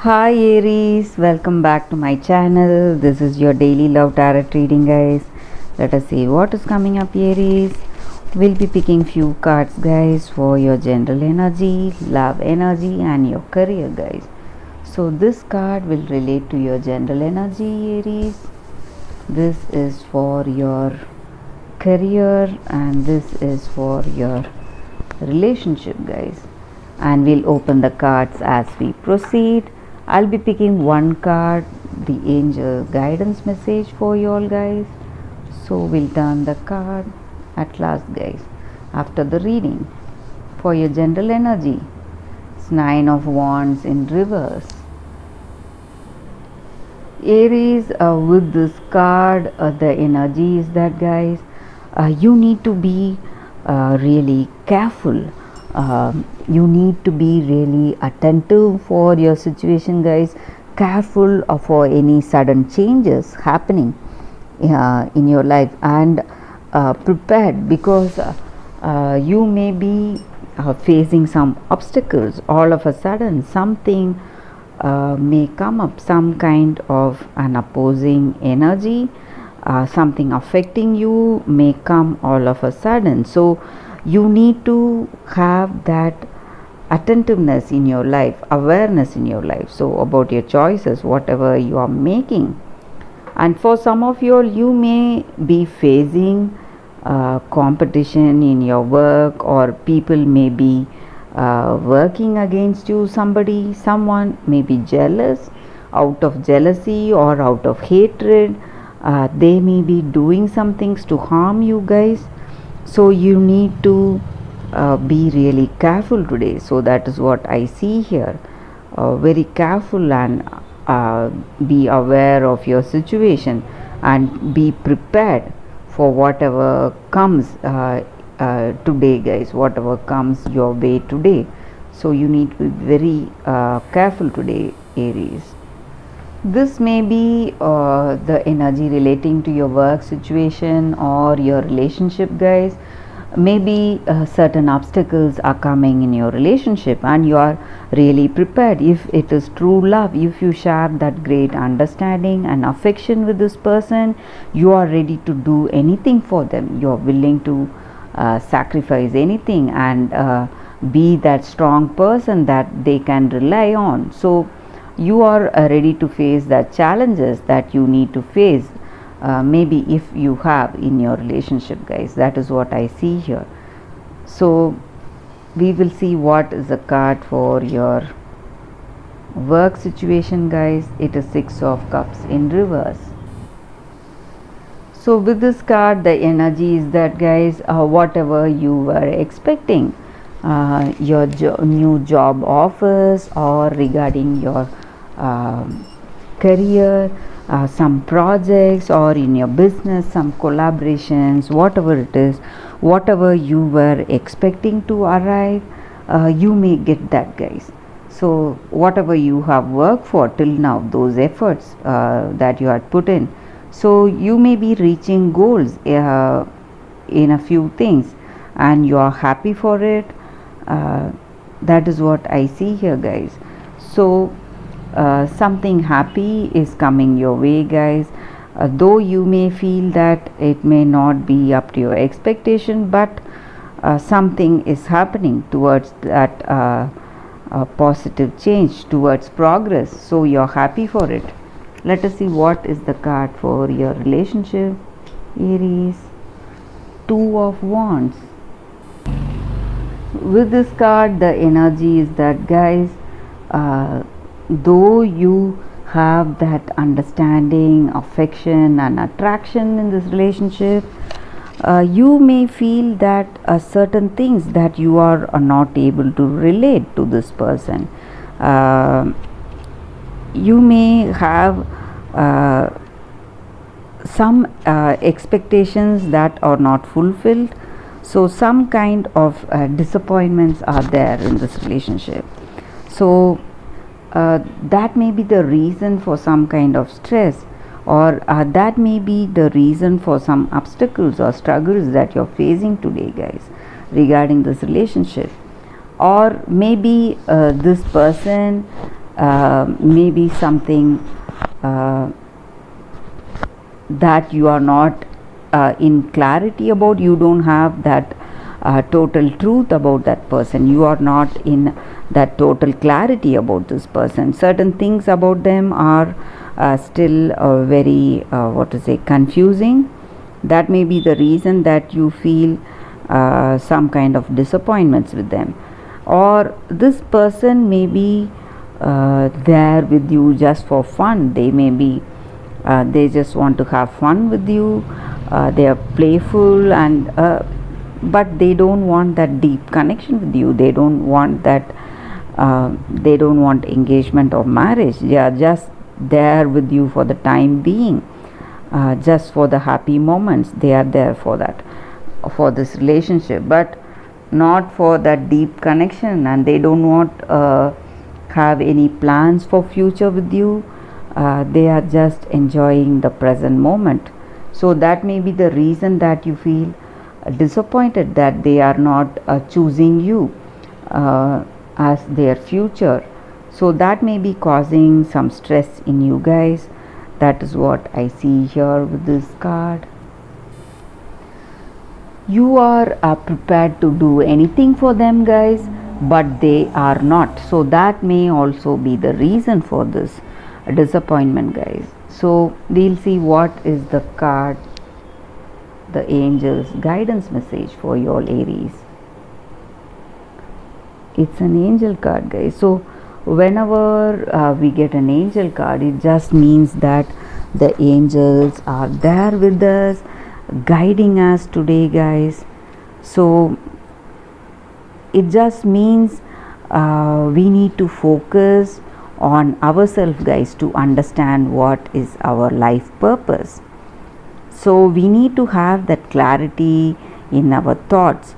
Hi Aries, welcome back to my channel. This is your daily love tarot reading, guys. Let us see what is coming up, Aries. We'll be picking few cards, guys, for your general energy, love energy, and your career, guys. So this card will relate to your general energy, Aries. This is for your career, and this is for your relationship, guys. And we'll open the cards as we proceed. I'll be picking one card, the angel guidance message for you all, guys. So we'll turn the card at last, guys, after the reading. For your general energy, it's Nine of Wands in reverse. Aries, with this card, the energy is that, guys, you need to be really careful. You need to be really attentive for your situation, guys. Careful for any sudden changes happening in your life, and prepared, because you may be facing some obstacles. All of a sudden something may come up, some kind of an opposing energy, something affecting you may come all of a sudden. So you need to have that attentiveness in your life, awareness in your life, so about your choices, whatever you are making. And for some of you all, you may be facing competition in your work, or people may be working against you. Someone may be jealous, out of jealousy or out of hatred. They may be doing some things to harm you, guys. So you need to be really careful today. So that is what I see here. Very careful, and be aware of your situation, and be prepared for whatever comes today, guys, whatever comes your way today. So you need to be very careful today, Aries. This may be the energy relating to your work situation or your relationship, guys. Maybe certain obstacles are coming in your relationship, and you are really prepared. If it is true love, if you share that great understanding and affection with this person, you are ready to do anything for them. You are willing to sacrifice anything, and be that strong person that they can rely on. So you are ready to face the challenges that you need to face, maybe if you have in your relationship, guys. That is what I see here. So we will see what is the card for your work situation, guys. It is Six of Cups in reverse. So with this card, the energy is that, guys, whatever you were expecting, your new job offers, or regarding your career, some projects, or in your business, some collaborations, whatever it is, whatever you were expecting to arrive, you may get that, guys. So whatever you have worked for till now, those efforts that you had put in, so you may be reaching goals in a few things, and you are happy for it. That is what I see here, guys. So something happy is coming your way, guys. Though you may feel that it may not be up to your expectation, but something is happening towards that positive change, towards progress. So you're happy for it. Let us see what is the card for your relationship, Aries. Two of Wands. With this card, the energy is that, guys, though you have that understanding, affection, and attraction in this relationship, you may feel that certain things that you are not able to relate to this person. You may have some expectations that are not fulfilled. So some kind of disappointments are there in this relationship. So that may be the reason for some kind of stress, or that may be the reason for some obstacles or struggles that you're facing today, guys, regarding this relationship. Or maybe this person maybe something uh, that you are not in clarity about. You don't have that total truth about that person. You are not in that total clarity about this person. Certain things about them are still very what to say, confusing. That may be the reason that you feel some kind of disappointments with them, or this person may be there with you just for fun. They may be they just want to have fun with you. They are playful, and but they don't want that deep connection with you. They don't want that they don't want engagement or marriage. They are just there with you for the time being, just for the happy moments. They are there for that, for this relationship, but not for that deep connection, and they don't want have any plans for future with you. They are just enjoying the present moment. So that may be the reason that you feel disappointed that they are not choosing you as their future. So that may be causing some stress in you guys. That is what I see here with this card. You are prepared to do anything for them, guys, but they are not. So that may also be the reason for this disappointment, guys. So we'll see what is the card, the angels guidance message for your Aries. It's an angel card, guys. So whenever we get an angel card, it just means that the angels are there with us, guiding us today, guys. So it just means we need to focus on ourselves, guys, to understand what is our life purpose. So we need to have that clarity in our thoughts.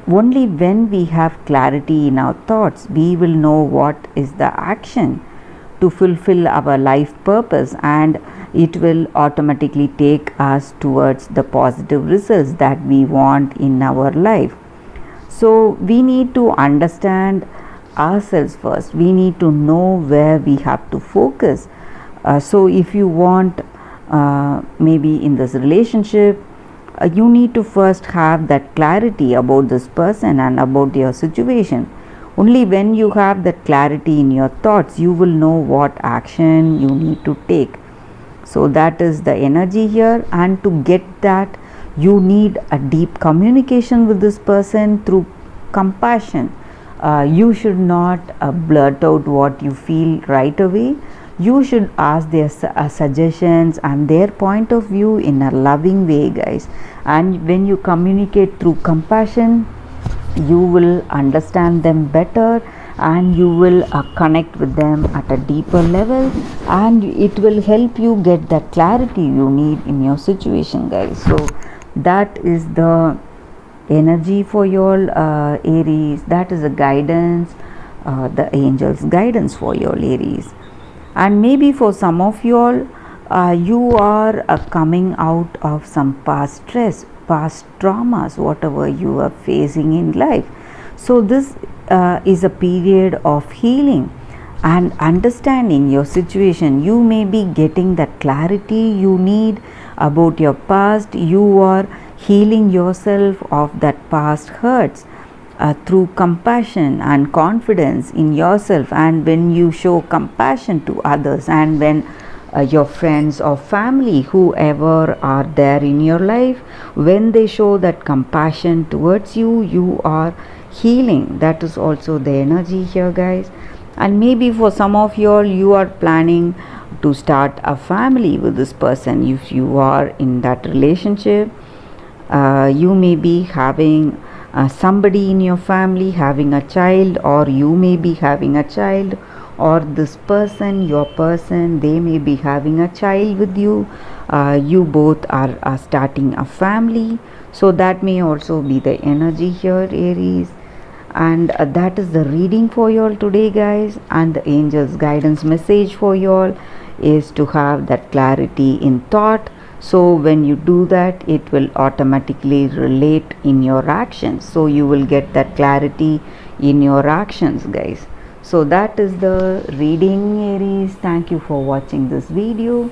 Only when we have clarity in our thoughts, we will know what is the action to fulfill our life purpose, and it will automatically take us towards the positive results that we want in our life. So we need to understand ourselves first. We need to know where we have to focus. So if you want maybe in this relationship, you need to first have that clarity about this person and about your situation. Only when you have that clarity in your thoughts, you will know what action you need to take. So that is the energy here, and to get that, you need a deep communication with this person through compassion. You should not blurt out what you feel right away. You should ask their suggestions and their point of view in a loving way, guys. And when you communicate through compassion, you will understand them better, and you will connect with them at a deeper level, and it will help you get that clarity you need in your situation, guys. So that is the energy for your Aries. That is the guidance, the angels guidance for your Aries. And maybe for some of you all, you are coming out of some past stress, past traumas, whatever you are facing in life. So this is a period of healing and understanding your situation. You may be getting that clarity you need about your past. You are healing yourself of that past hurts through compassion and confidence in yourself. And when you show compassion to others, and when your friends or family, whoever are there in your life, when they show that compassion towards you, you are healing. That is also the energy here, guys. And maybe for some of you all, you are planning to start a family with this person. If you are in that relationship, you may be having somebody in your family having a child, or you may be having a child, or this person, your person, they may be having a child with you. You both are starting a family. So that may also be the energy here, Aries. And that is the reading for you all today, guys. And the angels guidance message for you all is to have that clarity in thought. So when you do that, it will automatically relate in your actions. So you will get that clarity in your actions, guys. So that is the reading, Aries. Thank you for watching this video.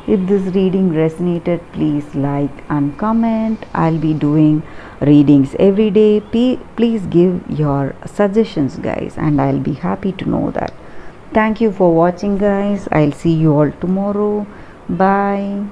If this reading resonated, please like and comment. I'll be doing readings every day. Please give your suggestions, guys, and I'll be happy to know that. Thank you for watching, guys. I'll see you all tomorrow. Bye.